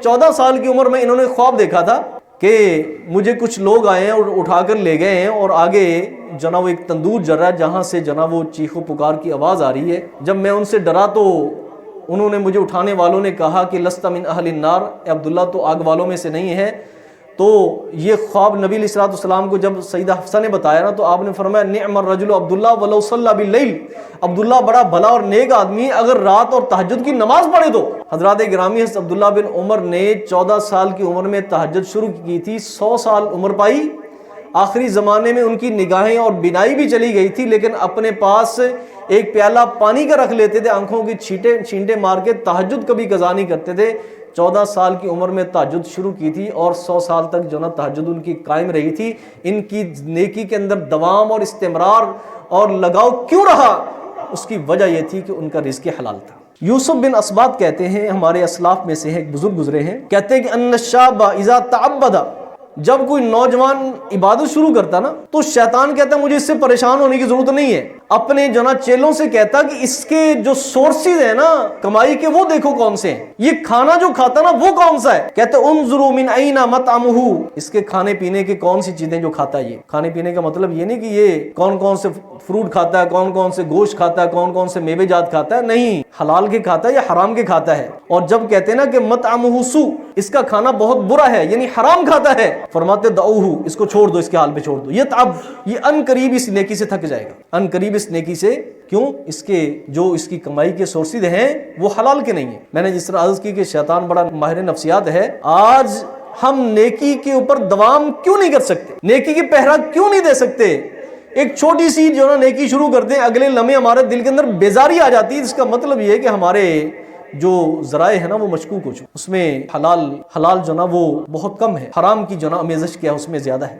14 साल की उम्र में इन्होंने ख्वाब देखा था कि मुझे कुछ लोग आए हैं और उठा कर ले गए हैं और आगे जनाब एक तंदूर जल रहा है जहाँ से जनाब वो चीखो पुकार की आवाज़ आ रही है। जब मैं उनसे डरा तो उन्होंने मुझे उठाने वालों ने कहा कि लस्ता मिन अहलिन नार, अब्दुल्ला तो आग वालों में से नहीं है। तो ये ख्वाब नबी अलैहिस्सलातु वस्सलाम को जब सईदा हफ्सा ने बताया ना, तो आपने फरमाया निअमर रजुल अब्दुल्ला वलौ सल्ला बिल्लैल, अब्दुल्ला बड़ा भला और नेक आदमी अगर रात और तहज्जुद की नमाज पढ़े तो। हजरत गिरामी हज़रत अब्दुल्ला बिन उमर ने 14 साल की उम्र में तहज्जुद शुरू की थी, 100 साल उम्र पाई। आखिरी ज़माने में उनकी निगाहें और बिनाई भी चली गई थी, लेकिन अपने पास एक प्याला पानी का रख लेते थे, आंखों की छींटे मार के तहज्जुद कभी कज़ा नहीं करते थे। 14 साल की उम्र में तहज्जुद शुरू की थी और 100 साल तक जो ना तहज्जुद उनकी कायम रही थी। इनकी नेकी के अंदर दवाम और इस्तेमरार और लगाव क्यों रहा, उसकी वजह यह थी कि उनका रिज़्क़ हलाल था। यूसुफ बिन असबात कहते हैं, हमारे असलाफ में से एक बुजुर्ग गुजरे हैं, कहते हैं कि अन्ना शाबा इज़ा तअब्बदा, जब कोई नौजवान इबादत शुरू करता ना तो शैतान कहता मुझे इससे परेशान होने की जरूरत नहीं है। अपने जना चेलों से कहता कि इसके जो सोर्सेज है ना कमाई के वो देखो कौन से हैं, ये खाना जो खाता ना वो कौन सा है। कहते उन्जुरू मिन अयना मतअमुहु, इसके खाने पीने के कौन सी चीजें जो खाता है। ये खाने पीने का मतलब ये नहीं कि ये कौन कौन से फ्रूट खाता है, कौन कौन से गोश्त खाता है, कौन कौन से मेवे जात खाता है, नहीं, हलाल के खाता है या हराम के खाता है। और जब कहते हैं ना कि मतअमुहु सू, इसका खाना बहुत बुरा है यानी हराम खाता है, फरमाते दऊहु, इसको छोड़ दो, इसके हाल पे छोड़ दो। ये तब ये अनकरीब इस नेकी से थक जाएगा, अनकरीब इस नेकी से। क्यों? इसके जो इसकी कमाई के सोर्सेज हैं वो हलाल के नहीं है। मैंने जिस तरह अर्ज की कि शैतान बड़ा माहिर नफ्सियात है। आज हम नेकी के ऊपर दवाम क्यों नहीं कर सकते, नेकी की पहरा क्यों नहीं दे सकते? एक छोटी सी जो ना नेकी शुरू कर दें, अगले लम्हे हमारे दिल के अंदर बेजारी आ जाती है। इसका मतलब ये है कि हमारे जो ज़राए है ना वो मशकूक हो चुके, उसमें हलाल जो ना वो बहुत कम है, हराम की जो ना आमेज़श क्या है उसमें ज़्यादा है।